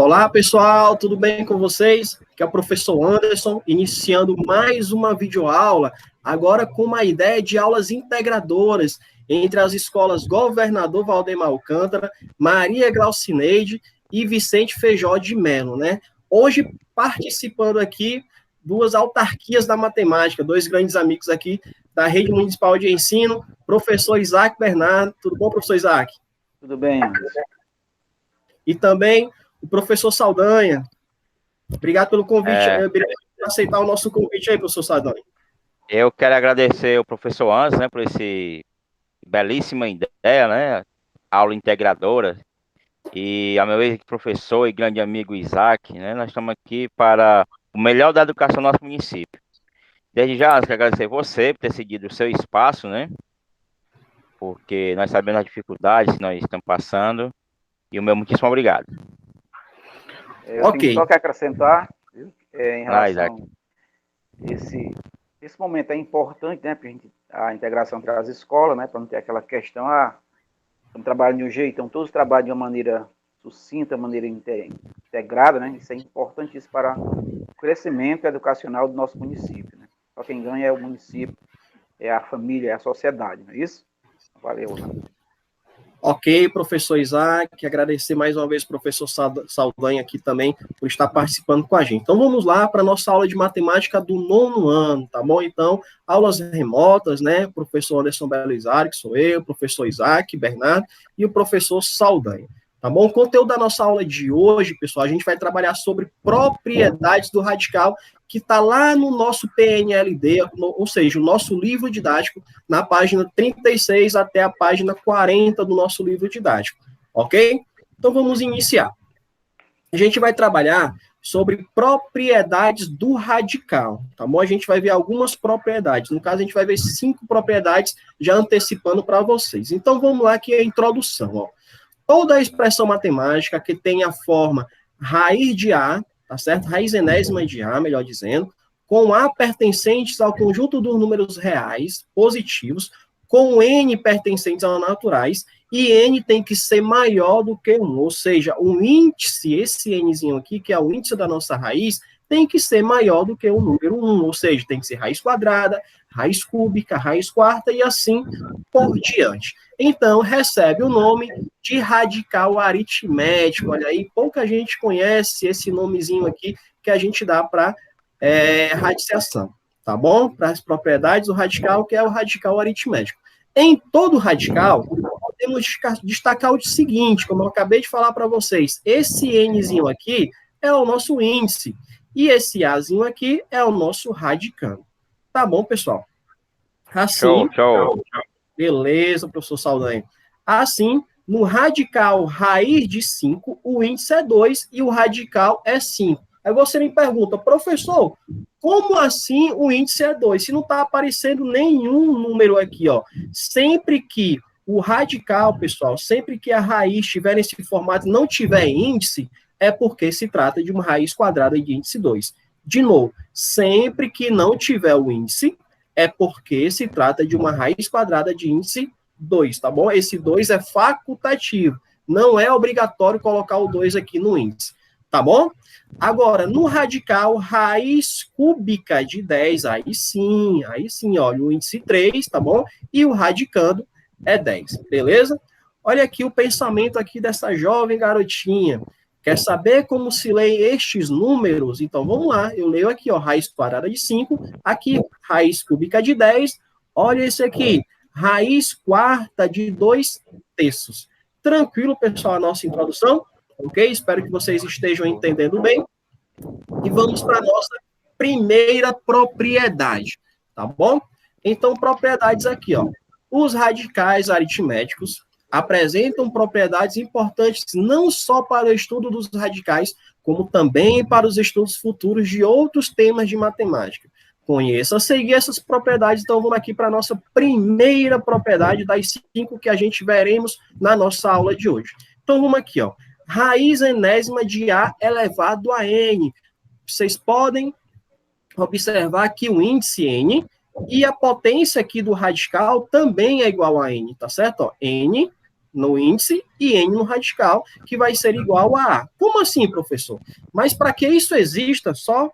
Olá, pessoal, tudo bem com vocês? Aqui é o professor Anderson, iniciando mais uma videoaula, agora com uma ideia de aulas integradoras entre as escolas Governador Valdemar Alcântara, Maria Glaucineide e Vicente Feijó de Mello, né? Hoje, participando aqui, duas autarquias da matemática, dois grandes amigos aqui da Rede Municipal de Ensino, professor Isaac Bernardo. Tudo bom, professor Isaac? Tudo bem, Anderson. E também o professor Saldanha. Obrigado pelo convite, obrigado por aceitar o nosso convite aí, professor Saldanha. Eu quero agradecer ao professor Anderson, né, por esse belíssima ideia, né, aula integradora, e ao meu ex-professor e grande amigo Isaac, né, nós estamos aqui para o melhor da educação do nosso município. Desde já, eu quero agradecer você por ter seguido o seu espaço, né, porque nós sabemos as dificuldades que nós estamos passando, e o meu muitíssimo obrigado. Eu tenho só que acrescentar, em relação a esse momento é importante, né, a integração entre as escolas, né, para não ter aquela questão, estamos trabalhando de um jeito, então todos trabalham de uma maneira sucinta, maneira integrada, né, isso é importante para o crescimento educacional do nosso município, né. Só quem ganha é o município, é a família, é a sociedade, não é isso? Valeu, né? Ok, professor Isaac, agradecer mais uma vez ao professor Saldanha aqui também por estar participando com a gente. Então vamos lá para a nossa aula de matemática do 9º ano, tá bom? Então, aulas remotas, né? O professor Anderson Belisário, que sou eu, o professor Isaac Bernardo e o professor Saldanha. Tá bom? O conteúdo da nossa aula de hoje, pessoal, a gente vai trabalhar sobre propriedades do radical, que está lá no nosso PNLD, ou seja, o nosso livro didático, na página 36 até a página 40 do nosso livro didático, ok? Então, vamos iniciar. A gente vai trabalhar sobre propriedades do radical, tá bom? A gente vai ver algumas propriedades, no caso, a gente vai ver 5 propriedades, já antecipando para vocês. Então, vamos lá, que é a introdução, ó. Toda a expressão matemática que tem a forma raiz de A, tá certo? Raiz enésima de A, melhor dizendo, com A pertencentes ao conjunto dos números reais, positivos, com N pertencentes aos naturais, e N tem que ser maior do que 1, ou seja, o índice, esse Nzinho aqui, que é o índice da nossa raiz, tem que ser maior do que o número 1, ou seja, tem que ser raiz quadrada, raiz cúbica, raiz quarta e assim por diante. Então, recebe o nome de radical aritmético. Olha aí, pouca gente conhece esse nomezinho aqui que a gente dá para radiciação, tá bom? Para as propriedades do radical, que é o radical aritmético. Em todo radical, podemos destacar o seguinte, como eu acabei de falar para vocês, esse Nzinho aqui é o nosso índice, e esse Azinho aqui é o nosso radicando. Tá bom, pessoal? Assim, Show. Beleza, professor Saldanha. Assim, no radical raiz de 5, o índice é 2 e o radical é 5. Aí você me pergunta, professor, como assim o índice é 2? Se não está aparecendo nenhum número aqui, ó. Sempre que o radical, pessoal, sempre que a raiz estiver nesse formato e não tiver índice, é porque se trata de uma raiz quadrada de índice 2. De novo, sempre que não tiver o índice, é porque se trata de uma raiz quadrada de índice 2, tá bom? Esse 2 é facultativo, não é obrigatório colocar o 2 aqui no índice, tá bom? Agora, no radical, raiz cúbica de 10, aí sim, olha, o índice 3, tá bom? E o radicando é 10, beleza? Olha aqui o pensamento aqui dessa jovem garotinha. Quer saber como se lê estes números? Então, vamos lá. Eu leio aqui, ó, raiz quadrada de 5. Aqui, raiz cúbica de 10. Olha esse aqui, raiz quarta de 2/3. Tranquilo, pessoal, a nossa introdução? Ok? Espero que vocês estejam entendendo bem. E vamos para a nossa primeira propriedade, tá bom? Então, propriedades aqui, ó. Os radicais aritméticos apresentam propriedades importantes não só para o estudo dos radicais, como também para os estudos futuros de outros temas de matemática. Conheça a seguir essas propriedades, então vamos aqui para a nossa primeira propriedade das 5 que a gente veremos na nossa aula de hoje. Então vamos aqui, ó. Raiz enésima de A elevado a N. Vocês podem observar que o índice N e a potência aqui do radical também é igual a N, tá certo? Ó, N no índice e N no radical, que vai ser igual a A. Como assim, professor? Mas para que isso exista, só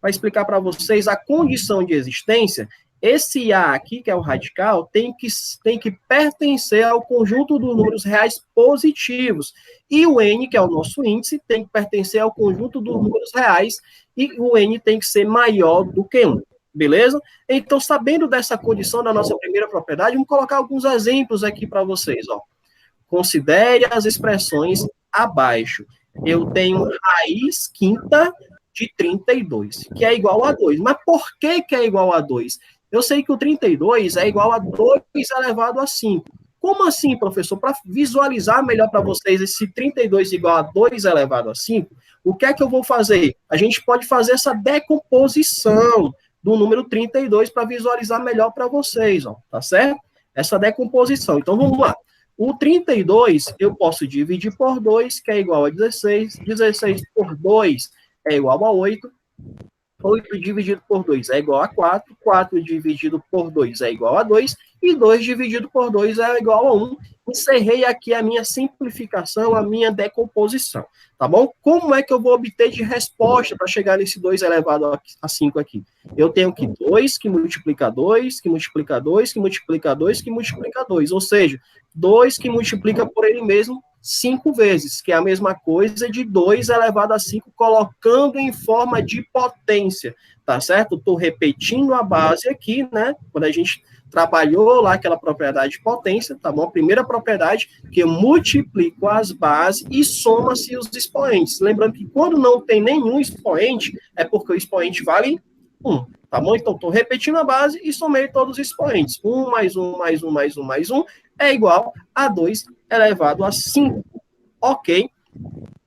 para explicar para vocês a condição de existência, esse A aqui, que é o radical, tem que pertencer ao conjunto dos números reais positivos. E o N, que é o nosso índice, tem que pertencer ao conjunto dos números reais, e o N tem que ser maior do que 1. Beleza? Então, sabendo dessa condição da nossa primeira propriedade, vamos colocar alguns exemplos aqui para vocês. Ó. Considere as expressões abaixo. Eu tenho raiz quinta de 32, que é igual a 2. Mas por que é igual a 2? Eu sei que o 32 é igual a 2 elevado a 5. Como assim, professor? Para visualizar melhor para vocês esse 32 igual a 2 elevado a 5, o que é que eu vou fazer? A gente pode fazer essa decomposição do número 32 para visualizar melhor para vocês, ó, tá certo? Essa decomposição. Então, vamos lá. O 32 eu posso dividir por 2, que é igual a 16. 16 por 2 é igual a 8. 8 dividido por 2 é igual a 4. 4 dividido por 2 é igual a 2. E 2 dividido por 2 é igual a 1. Encerrei aqui a minha simplificação, a minha decomposição. Tá bom? Como é que eu vou obter de resposta para chegar nesse 2 elevado a 5 aqui? Eu tenho que 2, que multiplica 2, que multiplica 2, que multiplica 2, que multiplica 2. Ou seja, 2 que multiplica por ele mesmo 5 vezes, que é a mesma coisa de 2 elevado a 5, colocando em forma de potência, tá certo? Estou repetindo a base aqui, né? Quando a gente trabalhou lá aquela propriedade de potência, tá bom? A primeira propriedade, que eu multiplico as bases e soma-se os expoentes. Lembrando que quando não tem nenhum expoente, é porque o expoente vale 1, tá bom? Então, estou repetindo a base e somei todos os expoentes. 1 mais 1 mais 1 mais 1 mais 1 é igual a 2 elevado a 5. Ok?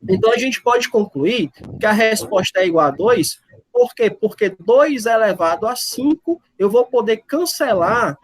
Então, a gente pode concluir que a resposta é igual a 2. Por quê? Porque 2 elevado a 5, eu vou poder cancelar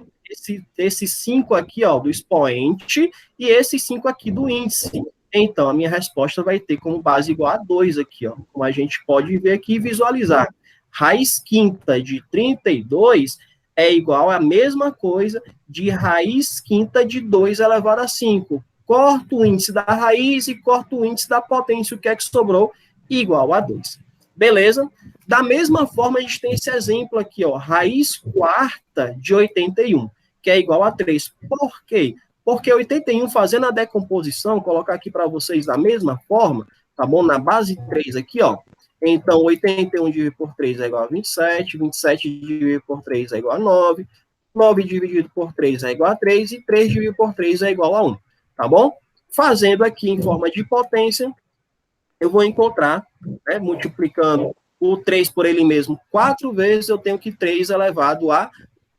esse 5 aqui, ó, do expoente, e esse 5 aqui do índice. Então, a minha resposta vai ter como base igual a 2 aqui, ó. Como a gente pode ver aqui e visualizar. Raiz quinta de 32 é igual a mesma coisa de raiz quinta de 2 elevado a 5. Corto o índice da raiz e corto o índice da potência, o que é que sobrou? Igual a 2. Beleza? Da mesma forma, a gente tem esse exemplo aqui, ó, raiz quarta de 81, que é igual a 3. Por quê? Porque 81, fazendo a decomposição, colocar aqui para vocês da mesma forma, tá bom? Na base 3 aqui, ó. Então, 81 dividido por 3 é igual a 27, 27 dividido por 3 é igual a 9, 9 dividido por 3 é igual a 3, e 3 dividido por 3 é igual a 1, tá bom? Fazendo aqui em forma de potência, eu vou encontrar, né, multiplicando o 3 por ele mesmo 4 vezes, eu tenho que 3 elevado a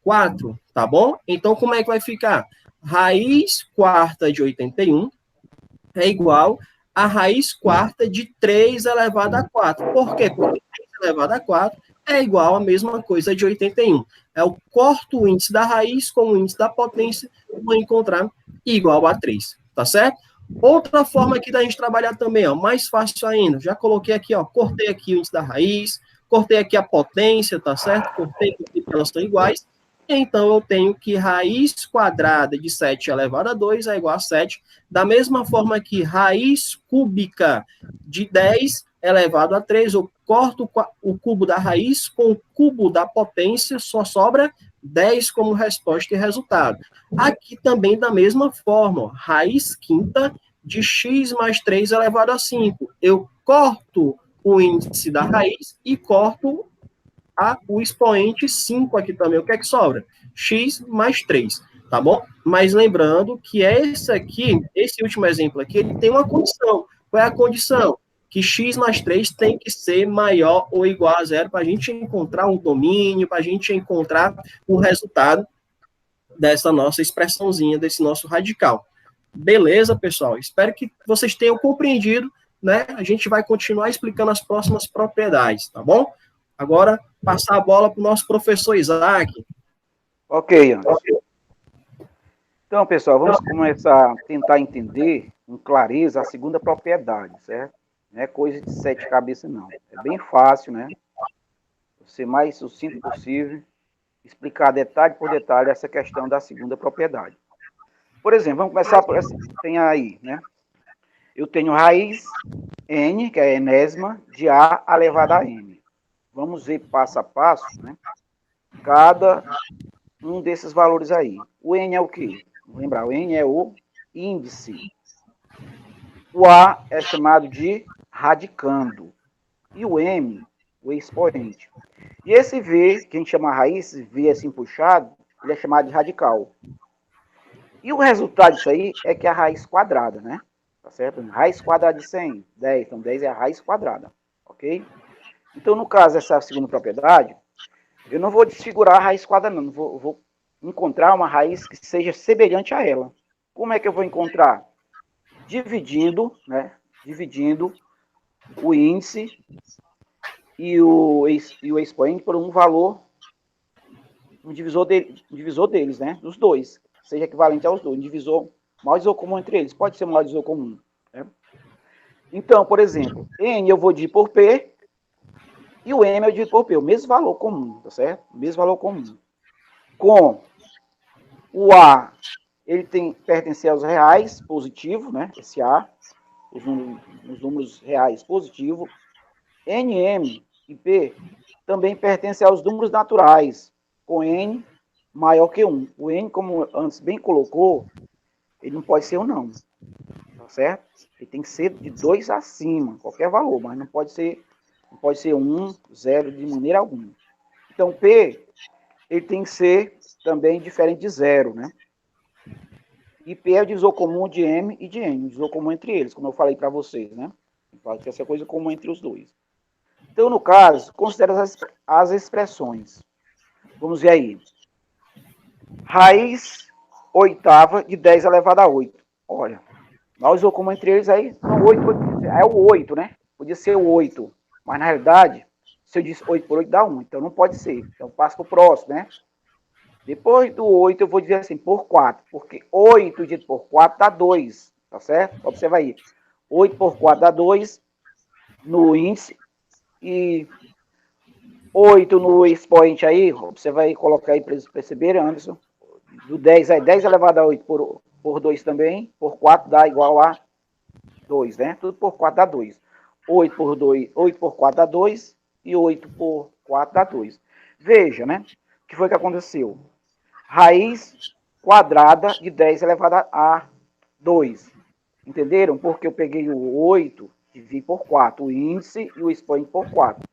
4, tá bom? Então, como é que vai ficar? Raiz quarta de 81 é igual a raiz quarta de 3 elevado a 4. Por quê? Porque 3 elevado a 4 é igual a mesma coisa de 81. Eu corto o índice da raiz com o índice da potência, vou encontrar igual a 3, tá certo? Outra forma aqui da gente trabalhar também, ó, mais fácil ainda, já coloquei aqui, ó, cortei aqui o índice da raiz, cortei aqui a potência, tá certo? Cortei aqui porque elas estão iguais, então eu tenho que raiz quadrada de 7 elevado a 2 é igual a 7, da mesma forma que raiz cúbica de 10 elevado a 3, eu corto o cubo da raiz com o cubo da potência, só sobra 10 como resposta e resultado. Aqui também da mesma forma, ó, raiz quinta de x mais 3 elevado a 5. Eu corto o índice da raiz e corto o expoente 5 aqui também. O que é que sobra? X mais 3, tá bom? Mas lembrando que esse último exemplo aqui, ele tem uma condição. Qual é a condição? Que x mais 3 tem que ser maior ou igual a zero para a gente encontrar um domínio, para a gente encontrar o resultado dessa nossa expressãozinha, desse nosso radical. Beleza, pessoal? Espero que vocês tenham compreendido, né? A gente vai continuar explicando as próximas propriedades, tá bom? Agora, passar a bola para o nosso professor Isaac. Ok, Anderson. Então, pessoal, vamos começar a tentar entender com clareza a segunda propriedade, certo? Não é coisa de 7 cabeças, não. É bem fácil, né? Ser mais sucinto possível, explicar detalhe por detalhe essa questão da segunda propriedade. Por exemplo, vamos começar por essa, tem aí, né? Eu tenho raiz n, que é a enésima, de a elevado a n. Vamos ver passo a passo, né? Cada um desses valores aí. O n é o quê? Vamos lembrar, o n é o índice. O a é chamado de radicando. E o m, o expoente. E esse v, que a gente chama raiz, v assim puxado, ele é chamado de radical. E o resultado disso aí é que é a raiz quadrada, né? Tá certo? Raiz quadrada de 100, 10. Então, 10 é a raiz quadrada, ok? Então, no caso dessa segunda propriedade, eu não vou desfigurar a raiz quadrada, não. Vou encontrar uma raiz que seja semelhante a ela. Como é que eu vou encontrar? Dividindo, né? Dividindo o índice e o expoente por um valor, um divisor deles, né? Dos dois. Seja equivalente aos dois. Um divisor, maior divisor comum entre eles. Pode ser um maior divisor comum. Né? Então, por exemplo, N eu vou dividir por P e o M eu divido por P. O mesmo valor comum, tá certo? O mesmo valor comum. Com o A, ele tem pertencer aos reais, positivo, né? Esse A, os números reais positivo. NM e P também pertencem aos números naturais, com N maior que 1. O N, como antes bem colocou, ele não pode ser um não, tá certo? Ele tem que ser de 2 acima, qualquer valor, mas não pode ser 1, 0 de maneira alguma. Então, P, ele tem que ser também diferente de 0, né? E P é o divisor comum de M e de N, o divisor comum entre eles, como eu falei para vocês, né? Fala que essa é coisa comum entre os dois. Então, no caso, considera as expressões. Vamos ver aí. Raiz oitava de 10 elevado a 8. Olha, nós ou como entre eles aí, não, 8, é o 8, né? Podia ser o 8. Mas, na realidade, se eu disse 8 por 8 dá 1. Então, não pode ser. Então, passo para o próximo, né? Depois do 8, eu vou dizer assim, por 4. Porque 8 dividido por 4 dá 2. Tá certo? Observa aí. 8 por 4 dá 2 no índice. E 8 no expoente aí, você vai colocar aí para eles perceberem, Anderson. Do 10 aí, 10 elevado a 8 por 2 também, por 4 dá igual a 2, né? Tudo por 4 dá 2. 8 por 2, 8 por 4 dá 2 e 8 por 4 dá 2. Veja, né? O que foi que aconteceu? Raiz quadrada de 10 elevado a 2. Entenderam? Porque eu peguei o 8 e dividi por 4, o índice e o expoente por 4.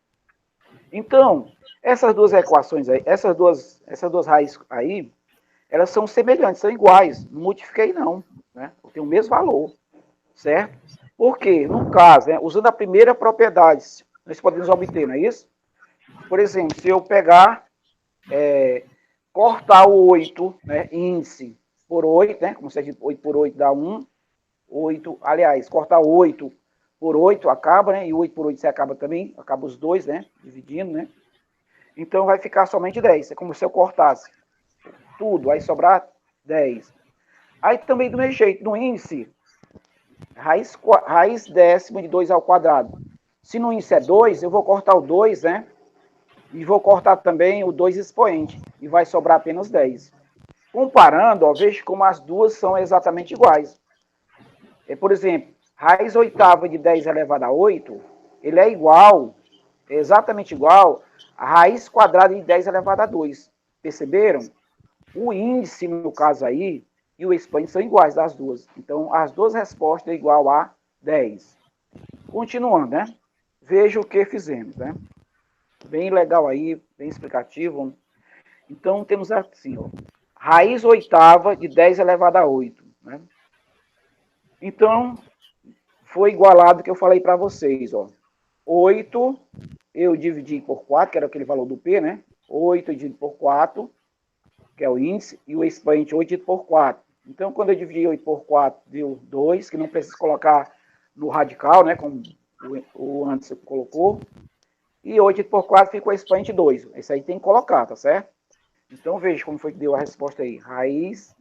Então, essas duas equações aí, essas duas raízes aí, elas são semelhantes, são iguais. Não modifiquei, não. Né? Tem o mesmo valor, certo? Porque, no caso, né, usando a primeira propriedade, nós podemos obter, não é isso? Por exemplo, se eu pegar, cortar o 8, né, índice por 8, né, como se a gente 8 por 8 dá 1, 8, aliás, cortar 8 por 8 acaba, né? E 8 por 8 você acaba também, acaba os dois, né? Dividindo, né? Então vai ficar somente 10. É como se eu cortasse tudo, aí sobrar 10. Aí também do mesmo jeito, no índice, raiz décima de 2 ao quadrado. Se no índice é 2, eu vou cortar o 2, né? E vou cortar também o 2 expoente. E vai sobrar apenas 10. Comparando, ó, veja como as duas são exatamente iguais. Por exemplo, raiz oitava de 10 elevado a 8, ele é igual, exatamente igual, a raiz quadrada de 10 elevado a 2. Perceberam? O índice, no caso aí, e o expoente são iguais das duas. Então, as duas respostas é igual a 10. Continuando, né? Veja o que fizemos, né? Bem legal aí, bem explicativo. Então, temos assim, ó, raiz oitava de 10 elevado a 8, né? Então, foi igualado o que eu falei para vocês, ó. 8, eu dividi por 4, que era aquele valor do P, né? 8 dividido por 4, que é o índice, e o expoente 8 dividido por 4. Então, quando eu dividi 8 por 4, deu 2, que não precisa colocar no radical, né? Como o antes colocou. E 8 dividido por 4 ficou o expoente 2. Esse aí tem que colocar, tá certo? Então, veja como foi que deu a resposta aí. Raiz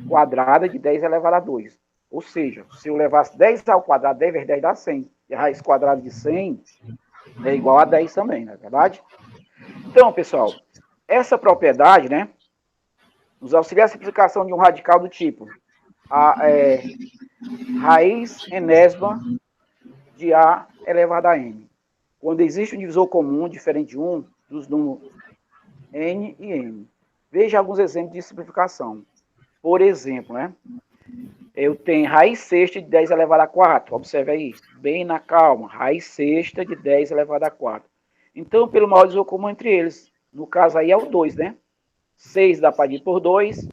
quadrada de 10 elevado a 2. Ou seja, se eu levasse 10 ao quadrado, 10 vezes 10 dá 100. E a raiz quadrada de 100 é igual a 10 também, não é verdade? Então, pessoal, essa propriedade, né, nos auxilia a simplificação de um radical do tipo raiz enésima de A elevado a N. Quando existe um divisor comum diferente de um dos números N e M. Veja alguns exemplos de simplificação. Por exemplo, né? Eu tenho raiz sexta de 10 elevado a 4. Observe aí, bem na calma. Raiz sexta de 10 elevado a 4. Então, pelo maior divisor comum entre eles, no caso aí é o 2, né? 6 dá para dividir por 2,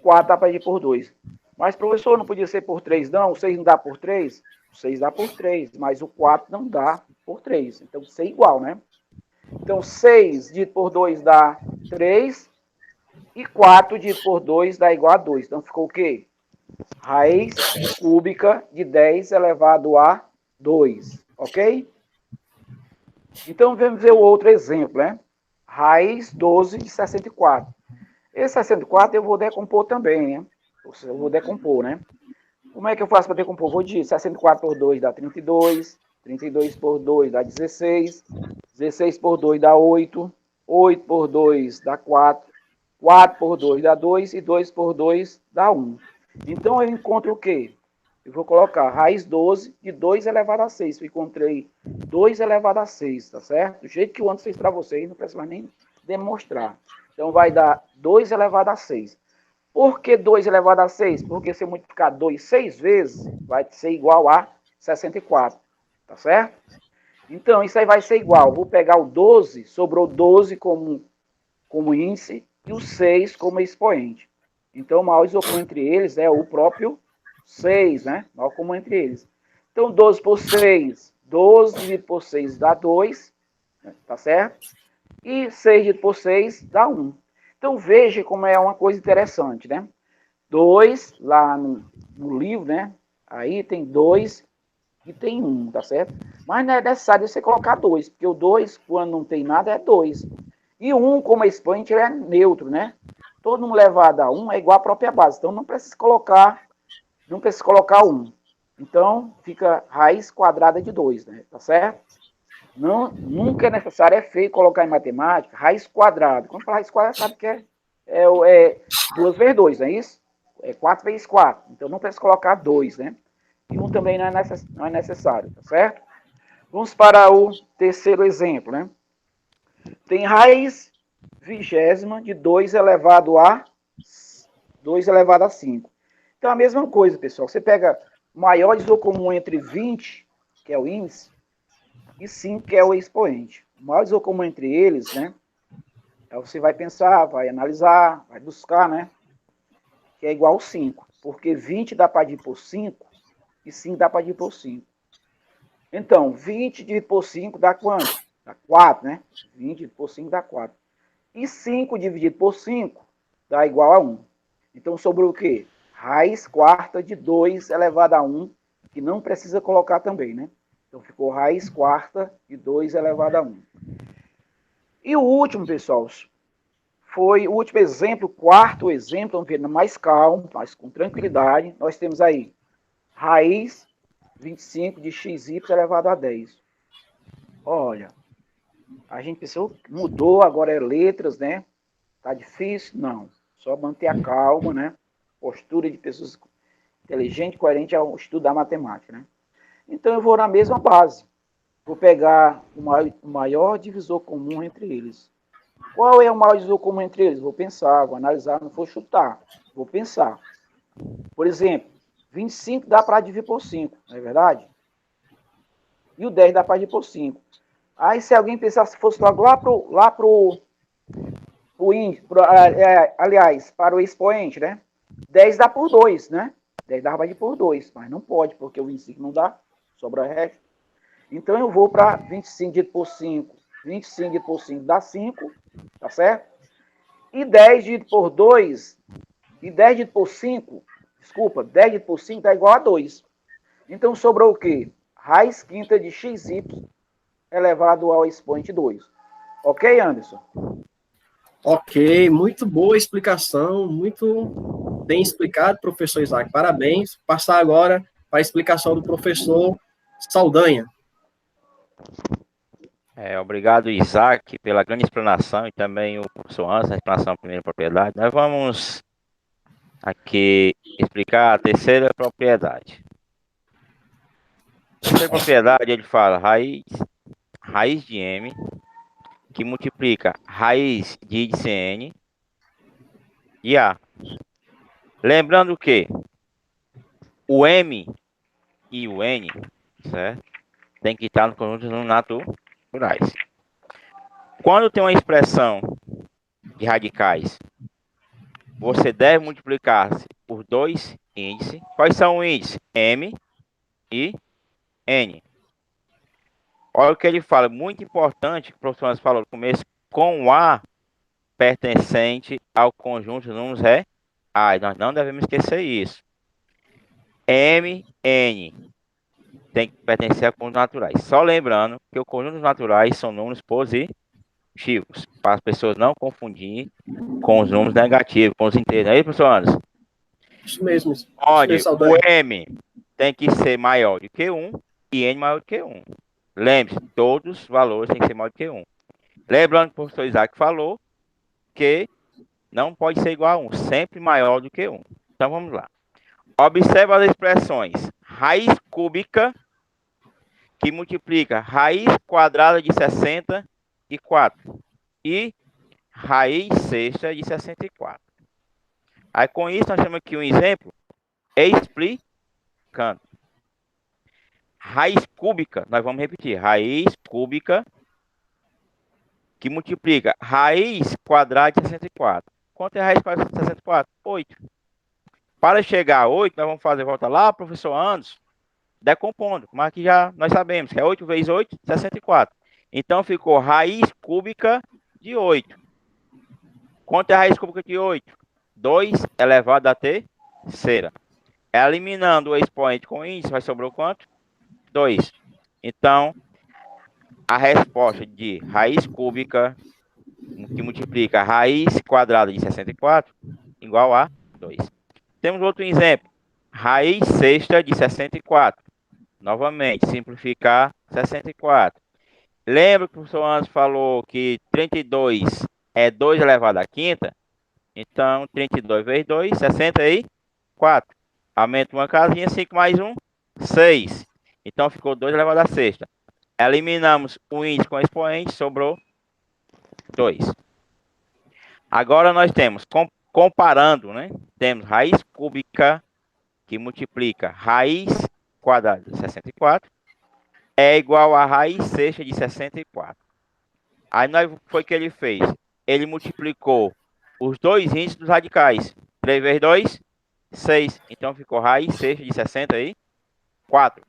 4 dá para dividir por 2. Mas, professor, não podia ser por 3, não? O 6 não dá por 3? O 6 dá por 3, mas o 4 não dá por 3. Então, C é igual, né? Então, 6 dividido por 2 dá 3, e 4 dividido por 2 dá igual a 2. Então, ficou o quê? Raiz cúbica de 10 elevado a 2, ok? Então, vamos ver o outro exemplo, né? Raiz 12 de 64. Esse 64 eu vou decompor também, né? Eu vou decompor, né? Como é que eu faço para decompor? Vou dividir 64 por 2 dá 32, 32 por 2 dá 16, 16 por 2 dá 8, 8 por 2 dá 4, 4 por 2 dá 2 e 2 por 2 dá 1. Então, eu encontro o quê? Eu vou colocar raiz 12 de 2 elevado a 6. Eu encontrei 2 elevado a 6, tá certo? Do jeito que o Anderson fez para vocês, não precisa nem demonstrar. Então, vai dar 2 elevado a 6. Por que 2 elevado a 6? Porque se eu multiplicar 2 6 vezes, vai ser igual a 64, tá certo? Então, isso aí vai ser igual. Vou pegar o 12, sobrou 12 como índice e o 6 como expoente. Então, o maior isocomum entre eles é o próprio 6, né? O maior comum entre eles. Então, 12 por 6, 12 dividido por 6 dá 2, né? Tá certo? E 6 dividido por 6 dá 1. Então, veja como é uma coisa interessante, né? 2, lá no livro, né? Aí tem 2 e tem 1, tá certo? Mas não é necessário você colocar 2, porque o 2, quando não tem nada, é 2. E o 1, como expoente, ele é neutro, né? Todo mundo elevado a 1 é igual à própria base. Então, não precisa colocar 1. Então, fica raiz quadrada de 2, né? Tá certo? Não, nunca é necessário, é feio colocar em matemática, raiz quadrada. Quando fala raiz quadrada, sabe que é 2 vezes 2, não é isso? É 4 vezes 4. Então, não precisa colocar 2, né? E 1 também não é necessário, tá certo? Vamos para o terceiro exemplo, né? Tem raiz vigésima de 2 elevado a 5. Então, a mesma coisa, pessoal. Você pega o maior divisor comum entre 20, que é o índice, e 5, que é o expoente. O maior divisor comum entre eles, né? Aí você vai pensar, vai analisar, vai buscar, né? Que é igual a 5. Porque 20 dá para dividir por 5 e 5 dá para dividir por 5. Então, 20 dividido por 5 dá quanto? Dá 4, né? 20 dividido por 5 dá 4. E 5 dividido por 5 dá igual a 1. Então, sobrou o quê? Raiz quarta de 2 elevado a 1, que não precisa colocar também, né? Então, ficou raiz quarta de 2 elevado a 1. E o último, pessoal, foi o último exemplo, quarto exemplo, vamos ver mais calmo, mais com tranquilidade. Nós temos aí raiz 25 de xy elevado a 10. Olha, a gente pensou, mudou, agora é letras, né? Tá difícil? Não. Só manter a calma, né? Postura de pessoas inteligentes, coerente ao estudo da matemática, né? Então, eu vou na mesma base. Vou pegar o maior divisor comum entre eles. Qual é o maior divisor comum entre eles? Vou pensar, vou analisar, não vou chutar. Vou pensar. Por exemplo, 25 dá para dividir por 5, não é verdade? E o 10 dá para dividir por 5. Aí, se alguém pensasse se fosse logo para o expoente, né? 10 dá por 2, né? 10 dá para dividir por 2, mas não pode, porque o 25 não dá, sobra o resto. Então, eu vou para 25 dividido por 5. 25 dividido por 5 dá 5, tá certo? E 10 dividido por 2, e 10 dividido por 5, 10 dividido por 5 dá igual a 2. Então, sobrou o quê? Raiz quinta de xy elevado ao expoente 2. Ok, Anderson? Ok, muito boa explicação, muito bem explicado, professor Isaac. Parabéns. Passar agora para a explicação do professor Saldanha. Obrigado, Isaac, pela grande explanação e também o professor Anderson, a explanação da primeira propriedade. Nós vamos aqui explicar a terceira propriedade. A terceira propriedade, ele fala raiz de M, que multiplica raiz de índice N e A. Lembrando que o M e o N, certo? Tem que estar no conjunto de números naturais. Quando tem uma expressão de radicais, você deve multiplicar por dois índices. Quais são os índices? M e N. Olha o que ele fala, muito importante, que o professor Anderson falou no começo, com A pertencente ao conjunto de números reais. Nós não devemos esquecer isso. M, N tem que pertencer a conjuntos naturais. Só lembrando que os conjuntos naturais são números positivos, para as pessoas não confundirem com os números negativos, com os inteiros. Não é isso, professor Anderson? Isso mesmo. Onde o M tem que ser maior do que 1 e N maior do que 1. Lembre-se, todos os valores têm que ser maior do que 1. Lembrando que o professor Isaac falou que não pode ser igual a 1, sempre maior do que 1. Então vamos lá. Observe as expressões raiz cúbica, que multiplica raiz quadrada de 64 e raiz sexta de 64. Aí com isso nós temos aqui um exemplo explicando. Raiz cúbica, nós vamos repetir, raiz cúbica que multiplica raiz quadrada de 64. Quanto é raiz quadrada de 64? 8. Para chegar a 8, nós vamos fazer volta lá, professor Anderson, decompondo. Mas aqui já nós sabemos que é 8 vezes 8, 64. Então ficou raiz cúbica de 8. Quanto é a raiz cúbica de 8? 2 elevado à terceira. Eliminando o expoente com índice, vai sobrar quanto? 2. Então, a resposta de raiz cúbica, que multiplica raiz quadrada de 64, igual a 2. Temos outro exemplo. Raiz sexta de 64. Novamente, simplificar 64. Lembra que o professor Anderson falou que 32 é 2 elevado à quinta? Então, 32 vezes 2, 64. Aumenta uma casinha, 5 mais 1, 6. Então, ficou 2 elevado à sexta. Eliminamos o índice com expoente, sobrou 2. Agora nós temos, comparando, né? Temos raiz cúbica, que multiplica raiz quadrada de 64, é igual a raiz sexta de 64. Aí foi o que ele fez. Ele multiplicou os dois índices dos radicais. 3 vezes 2, 6. Então ficou raiz sexta de 64,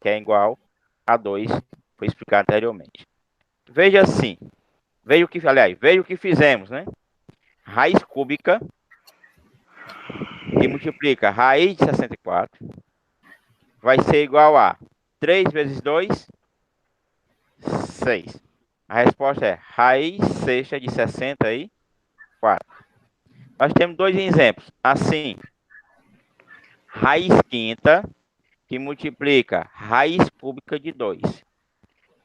que é igual a 2, foi explicado anteriormente. Veja assim, veja o que fizemos, né? Raiz cúbica, que multiplica raiz de 64, vai ser igual a 3 vezes 2, 6. A resposta é raiz sexta de 64. Nós temos dois exemplos. Assim, raiz quinta, que multiplica raiz cúbica de 2.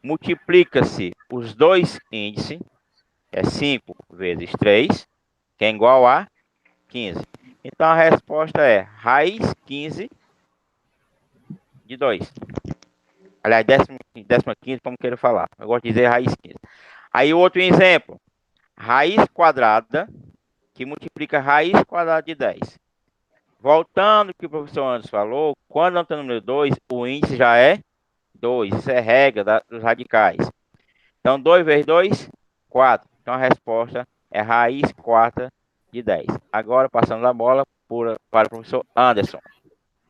Multiplica-se os dois índices, é 5 vezes 3, que é igual a 15. Então, a resposta é raiz 15 de 2. Aliás, 15, como queira falar. Eu gosto de dizer raiz 15. Aí, outro exemplo. Raiz quadrada, que multiplica raiz quadrada de 10. Voltando ao que o professor Anderson falou, quando não tem o número 2, o índice já é 2. Isso é regra dos radicais. Então, 2 vezes 2, 4. Então, a resposta é raiz quarta de 10. Agora, passando a bola para o professor Anderson.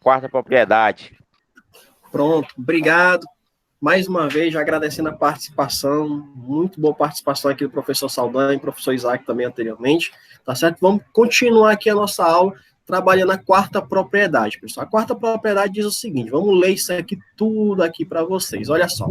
Quarta propriedade. Pronto, obrigado. Mais uma vez, já agradecendo a participação, muito boa participação aqui do professor Saldanha e professor Isaac também anteriormente, tá certo? Vamos continuar aqui a nossa aula, trabalhando a quarta propriedade, pessoal. A quarta propriedade diz o seguinte, vamos ler isso aqui tudo aqui para vocês, olha só.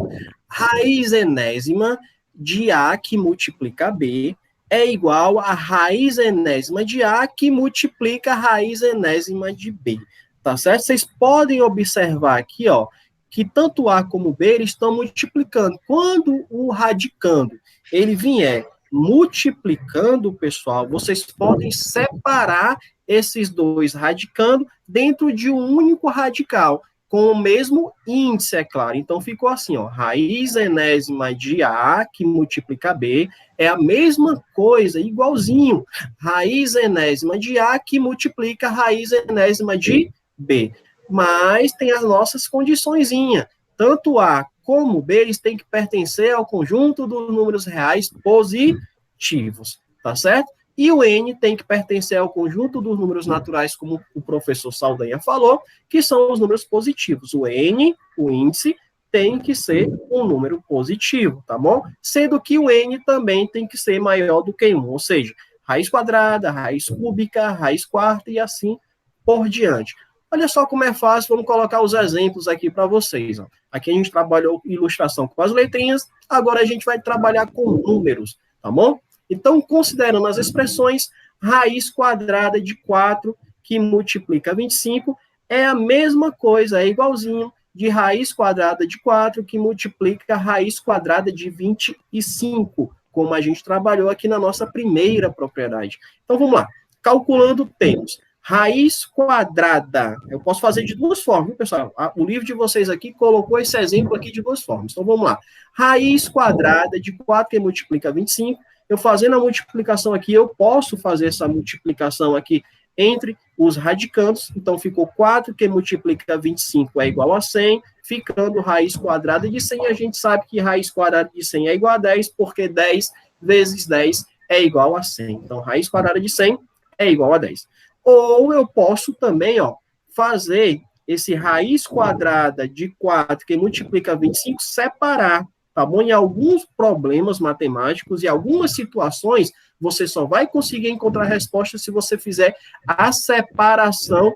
Raiz enésima de A que multiplica B é igual a raiz enésima de A que multiplica a raiz enésima de B, tá certo? Vocês podem observar aqui, ó, que tanto A como B eles estão multiplicando. Quando o radicando ele vier multiplicando, pessoal, vocês podem separar esses dois radicando dentro de um único radical, com o mesmo índice, é claro. Então, ficou assim, ó, raiz enésima de A, que multiplica B, é a mesma coisa, igualzinho. Raiz enésima de A, que multiplica raiz enésima de B. Mas tem as nossas condiçõezinhas. Tanto A como B, eles têm que pertencer ao conjunto dos números reais positivos, tá certo? E o N tem que pertencer ao conjunto dos números naturais, como o professor Saldanha falou, que são os números positivos. O N, o índice, tem que ser um número positivo, tá bom? Sendo que o N também tem que ser maior do que 1, ou seja, raiz quadrada, raiz cúbica, raiz quarta e assim por diante. Olha só como é fácil, vamos colocar os exemplos aqui para vocês. Ó. Aqui a gente trabalhou ilustração com as letrinhas, agora a gente vai trabalhar com números, tá bom? Então, considerando as expressões, raiz quadrada de 4, que multiplica 25, é a mesma coisa, é igualzinho de raiz quadrada de 4, que multiplica raiz quadrada de 25, como a gente trabalhou aqui na nossa primeira propriedade. Então, vamos lá. Calculando, temos raiz quadrada. Eu posso fazer de duas formas, viu, pessoal? O livro de vocês aqui colocou esse exemplo aqui de duas formas. Então, vamos lá. Raiz quadrada de 4, que multiplica 25. Eu fazendo a multiplicação aqui, eu posso fazer essa multiplicação aqui entre os radicandos. Então, ficou 4, que multiplica 25 é igual a 100, ficando raiz quadrada de 100. A gente sabe que raiz quadrada de 100 é igual a 10, porque 10 vezes 10 é igual a 100. Então, raiz quadrada de 100 é igual a 10. Ou eu posso também, ó, fazer esse raiz quadrada de 4, que multiplica 25, separar, tá bom? Em alguns problemas matemáticos e algumas situações, você só vai conseguir encontrar a resposta se você fizer a separação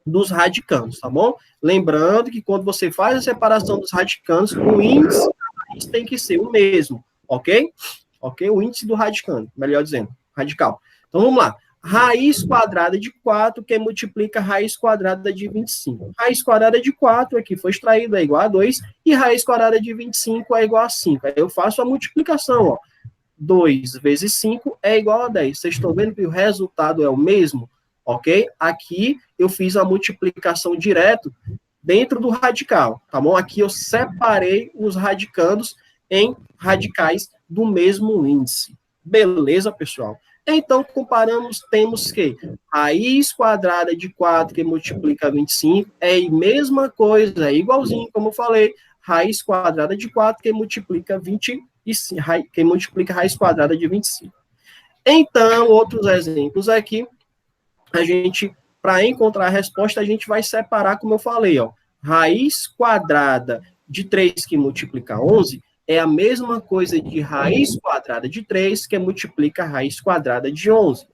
dos radicandos, tá bom? Lembrando que quando você faz a separação dos radicandos, o índice tem que ser o mesmo, ok? Ok? O índice do radicando, melhor dizendo, radical. Então, vamos lá. Raiz quadrada de 4, que multiplica raiz quadrada de 25. Raiz quadrada de 4, aqui foi extraído, é igual a 2, e raiz quadrada de 25 é igual a 5. Aí eu faço a multiplicação, ó. 2 vezes 5 é igual a 10. Vocês estão vendo que o resultado é o mesmo? Ok? Aqui eu fiz a multiplicação direto dentro do radical, tá bom? Aqui eu separei os radicandos em radicais do mesmo índice. Beleza, pessoal? Então, comparamos, temos que raiz quadrada de 4, que multiplica 25, é a mesma coisa, é igualzinho, como eu falei, raiz quadrada de 4, que multiplica 25, que multiplica raiz quadrada de 25. Então, outros exemplos aqui, a gente, para encontrar a resposta, a gente vai separar, como eu falei, ó, raiz quadrada de 3, que multiplica 11, é a mesma coisa de raiz quadrada de 3, que multiplica raiz quadrada de 11.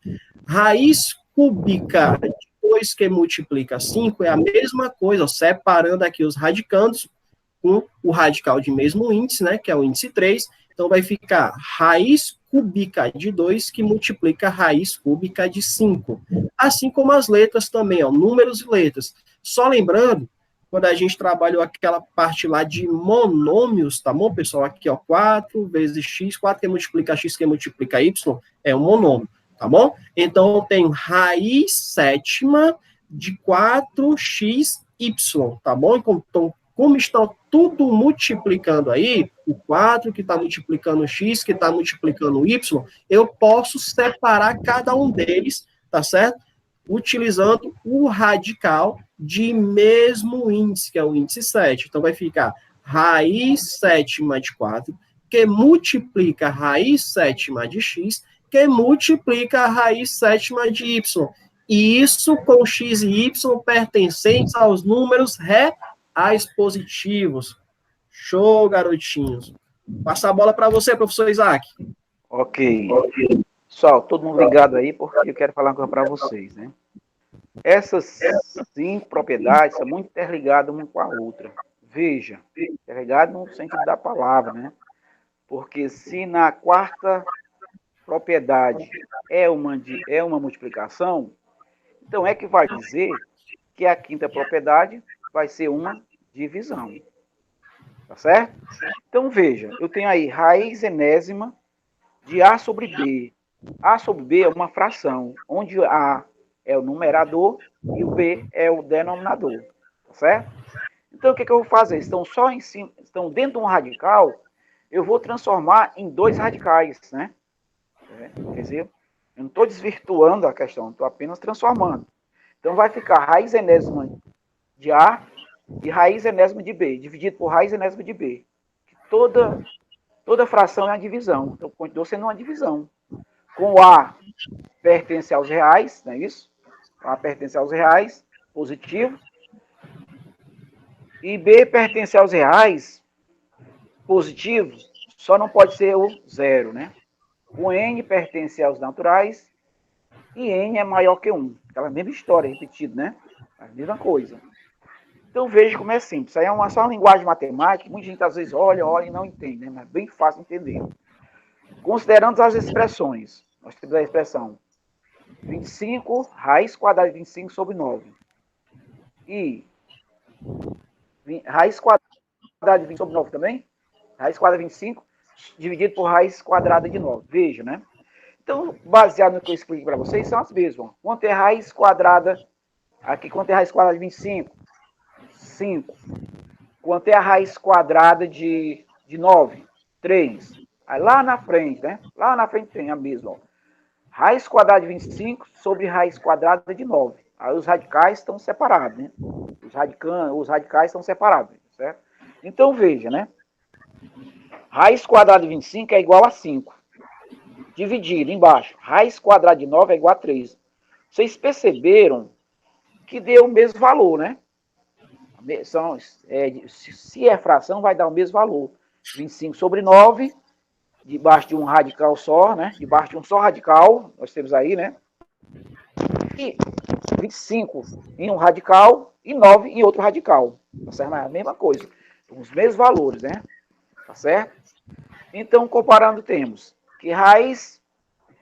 Raiz cúbica de 2, que multiplica 5, é a mesma coisa, ó, separando aqui os radicandos com o radical de mesmo índice, né, que é o índice 3. Então, vai ficar raiz cúbica de 2, que multiplica raiz cúbica de 5. Assim como as letras também, ó, números e letras. Só lembrando, quando a gente trabalhou aquela parte lá de monômios, tá bom, pessoal? Aqui, ó, 4 vezes x, 4 que multiplica x, que multiplica y, é um monômio, tá bom? Então, eu tenho raiz sétima de 4xy, tá bom? Então, como estão tudo multiplicando aí, o 4 que está multiplicando x, que está multiplicando y, eu posso separar cada um deles, tá certo? Utilizando o radical de mesmo índice, que é o índice 7. Então, vai ficar raiz sétima de 4, que multiplica raiz sétima de x, que multiplica a raiz sétima de y. E isso com x e y pertencentes aos números reais positivos. Show, garotinhos. Passa a bola para você, professor Isaac. Ok. Pessoal, todo mundo ligado aí, porque eu quero falar uma coisa para vocês, né? Essas 5 propriedades são muito interligadas uma com a outra. Veja, interligado no sentido da palavra, né? Porque se na quarta propriedade é uma multiplicação, então é que vai dizer que a quinta propriedade vai ser uma divisão. Tá certo? Então, veja, eu tenho aí raiz enésima de A sobre B. A sobre B é uma fração, onde A é o numerador e o B é o denominador. Tá certo? Então, o que eu vou fazer? Estão só em cima, estão dentro de um radical, eu vou transformar em dois radicais, né? Quer dizer, eu não estou desvirtuando a questão, estou apenas transformando. Então, vai ficar raiz enésima de A e raiz enésima de B, dividido por raiz enésima de B. Toda fração é uma divisão, então continua sendo uma divisão. Com A pertence aos reais, não é isso? A pertence aos reais, positivo. E B pertence aos reais, positivo, só não pode ser o zero, né? O N pertence aos naturais e N é maior que 1. Aquela mesma história repetida, né? A mesma coisa. Então veja como é simples. Isso aí é só uma linguagem matemática. Muita gente às vezes olha e não entende, né? Mas é bem fácil entender. Considerando as expressões, nós temos a expressão 25 raiz quadrada de 25 sobre 9. E raiz quadrada de 20 sobre 9 também. Raiz quadrada de 25 dividido por raiz quadrada de 9. Veja, né? Então, baseado no que eu expliquei para vocês, são as mesmas. Quanto é raiz quadrada? Aqui, quanto é raiz quadrada de 25? 5. Quanto é a raiz quadrada de 9? 3. Aí lá na frente, né? Lá na frente tem a mesma. Ó. Raiz quadrada de 25 sobre raiz quadrada de 9. Aí os radicais estão separados, né? Os radicais estão separados, certo? Então, veja, né? Raiz quadrada de 25 é igual a 5. Dividido embaixo. Raiz quadrada de 9 é igual a 3. Vocês perceberam que deu o mesmo valor, né? Se é fração, vai dar o mesmo valor. 25 sobre 9, debaixo de um radical só, né? Debaixo de um só radical, nós temos aí, né? E 25 em um radical e 9 em outro radical. Tá certo? É a mesma coisa. Os mesmos valores, né? Tá certo? Então, comparando, temos que raiz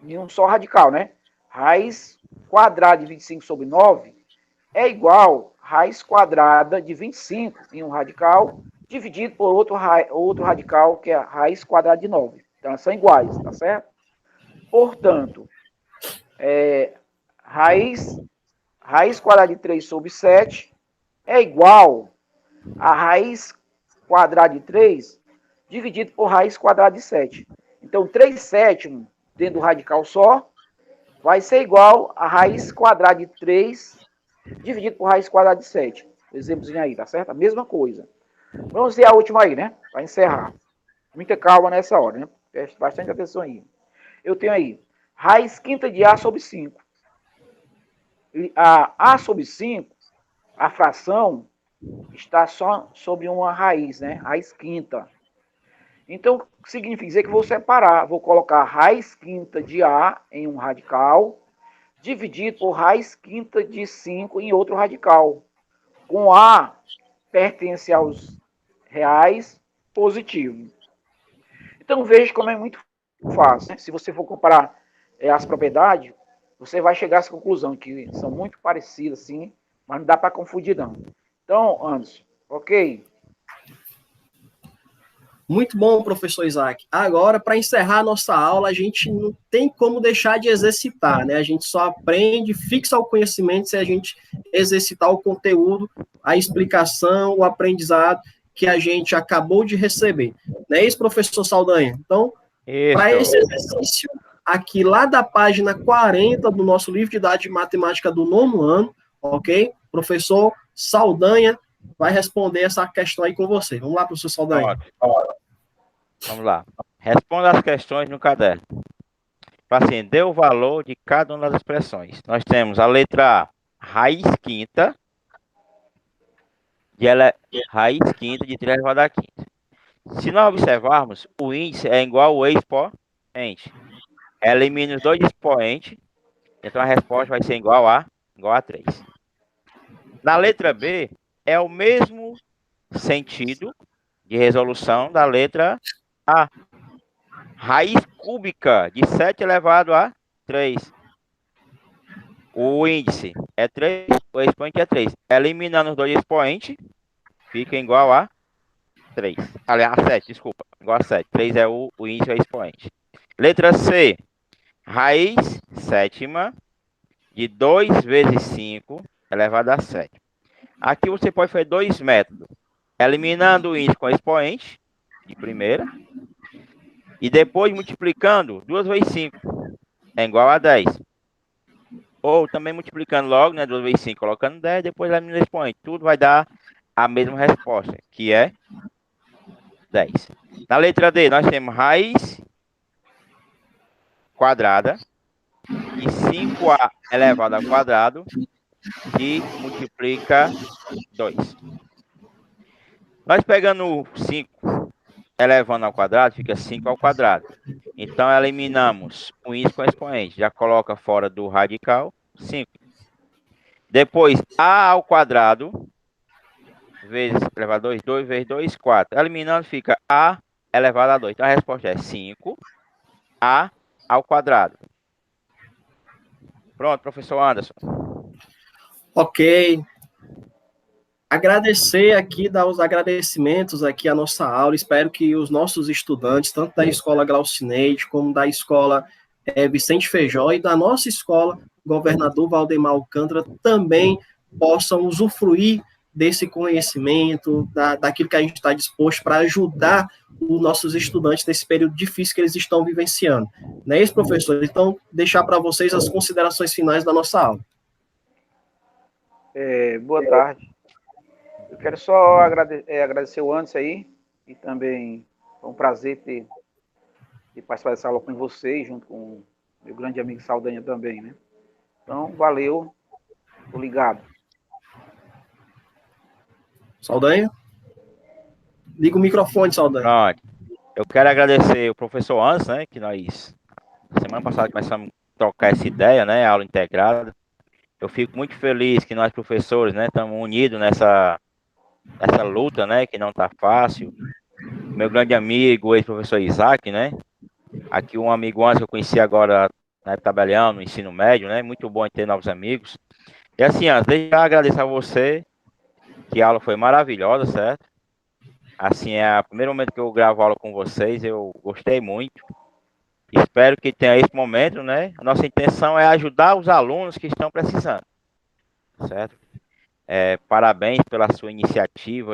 de um só radical, né? Raiz quadrada de 25 sobre 9 é igual a raiz quadrada de 25 em um radical, dividido por outro radical, que é a raiz quadrada de 9. Então, elas são iguais, tá certo? Portanto, raiz quadrada de 3 sobre 7 é igual a raiz quadrada de 3 dividido por raiz quadrada de 7. Então, 3 sétimos dentro do radical só vai ser igual a raiz quadrada de 3 dividido por raiz quadrada de 7. Exemplozinho aí, tá certo? A mesma coisa. Vamos ver a última aí, né? Para encerrar. Muita calma nessa hora, né? Preste bastante atenção aí. Eu tenho aí raiz quinta de A sobre 5. A sobre 5, a fração, está só sobre uma raiz, né? Raiz quinta. Então, significa dizer que vou separar. Vou colocar raiz quinta de A em um radical, dividido por raiz quinta de 5 em outro radical. Com A pertence aos reais positivo. Então, veja como é muito fácil. Né? Se você for comparar as propriedades, você vai chegar a essa conclusão, que são muito parecidas, sim, mas não dá para confundir, não. Então, Anderson, ok? Muito bom, professor Isaac. Agora, para encerrar a nossa aula, a gente não tem como deixar de exercitar, né? A gente só aprende, fixa o conhecimento se a gente exercitar o conteúdo, a explicação, o aprendizado que a gente acabou de receber. Não é isso, professor Saldanha? Então, para esse exercício, aqui lá da página 40 do nosso livro de dados de matemática do 9º ano, ok? Professor Saldanha vai responder essa questão aí com você. Vamos lá, professor Saldanha. Vamos lá. Responda as questões no caderno. Assim, dê o valor de cada uma das expressões. Nós temos a letra A, raiz quinta raiz quinta de 3 elevado a quinta. Se nós observarmos, o índice é igual ao expoente. Elimine os dois expoentes, então a resposta vai ser igual a 3. Na letra B, é o mesmo sentido de resolução da letra A. Raiz cúbica de 7 elevado a 3. O índice é 3, o expoente é 3. Eliminando os dois expoentes, fica igual a 3. Aliás, a 7, desculpa. Igual a 7. 3 é o índice, é o expoente. Letra C. Raiz sétima de 2 vezes 5 elevado a 7. Aqui você pode fazer dois métodos. Eliminando o índice com expoente, de primeira. E depois multiplicando 2 vezes 5. É igual a 10. Ou também multiplicando logo, né? 2 vezes 5, colocando 10, depois eliminando o expoente. Tudo vai dar a mesma resposta, que é 10. Na letra D, nós temos raiz quadrada de 5a elevado ao quadrado, que multiplica 2. Nós pegando 5 elevando ao quadrado, fica 5 ao quadrado. Então, eliminamos o índice com expoente. Já coloca fora do radical, 5. Depois, a ao quadrado, vezes elevado a 2, 2 vezes 2, 4. Eliminando, fica a elevado a 2. Então, a resposta é 5a ao quadrado. Pronto, professor Anderson. Ok. Agradecer aqui, dar os agradecimentos aqui à nossa aula. Espero que os nossos estudantes, tanto da Escola Glaucineide, como da Escola Vicente Feijó e da nossa escola, Governador Valdemar Alcântara, também possam usufruir desse conhecimento, daquilo que a gente está disposto para ajudar os nossos estudantes nesse período difícil que eles estão vivenciando. Não é isso, professor? Então, deixar para vocês as considerações finais da nossa aula. Boa tarde. Eu quero só agradecer o Anderson aí, e também foi um prazer ter participado dessa aula com vocês, junto com o meu grande amigo Saldanha também, né? Então, valeu, tô ligado. Saldanha? Liga o microfone, Saldanha. Pronto. Eu quero agradecer o professor Anderson, né, que nós, semana passada, começamos a trocar essa ideia, né, aula integrada. Eu fico muito feliz que nós, professores, né, estamos unidos nessa luta, né, que não está fácil. Meu grande amigo, o ex-professor Isaac, né, aqui um amigo antes que eu conheci agora, né, trabalhando no ensino médio, né, muito bom ter novos amigos. E assim, deixa eu agradecer a você, que a aula foi maravilhosa, certo? Assim, é o primeiro momento que eu gravo aula com vocês, eu gostei muito. Espero que tenha esse momento, né? A nossa intenção é ajudar os alunos que estão precisando, certo? Parabéns pela sua iniciativa,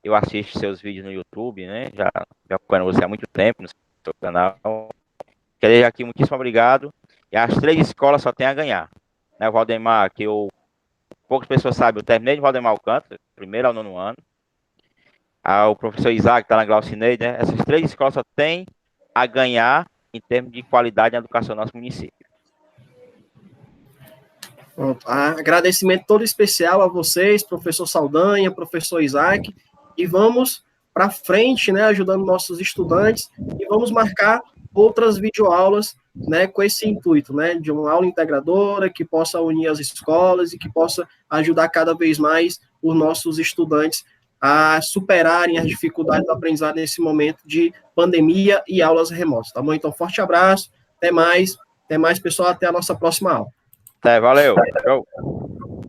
eu assisto seus vídeos no YouTube, né? Já acompanho você há muito tempo no seu canal. Quero dizer aqui, muitíssimo obrigado. E as 3 escolas só tem a ganhar. Né, o Valdemar, poucas pessoas sabem, eu terminei de Valdemar Alcântara, primeiro ao 9º ano. O professor Isaac está na Glaucineide, né? Essas 3 escolas só tem a ganhar em termos de qualidade na educação do nosso município. Pronto. Agradecimento todo especial a vocês, professor Saldanha, professor Isaac, e vamos para frente, né, ajudando nossos estudantes, e vamos marcar outras videoaulas, né, com esse intuito, né, de uma aula integradora que possa unir as escolas e que possa ajudar cada vez mais os nossos estudantes a superarem as dificuldades do aprendizado nesse momento de pandemia e aulas remotas, tá bom? Então, forte abraço, até mais, pessoal, até a nossa próxima aula. Valeu. Tchau.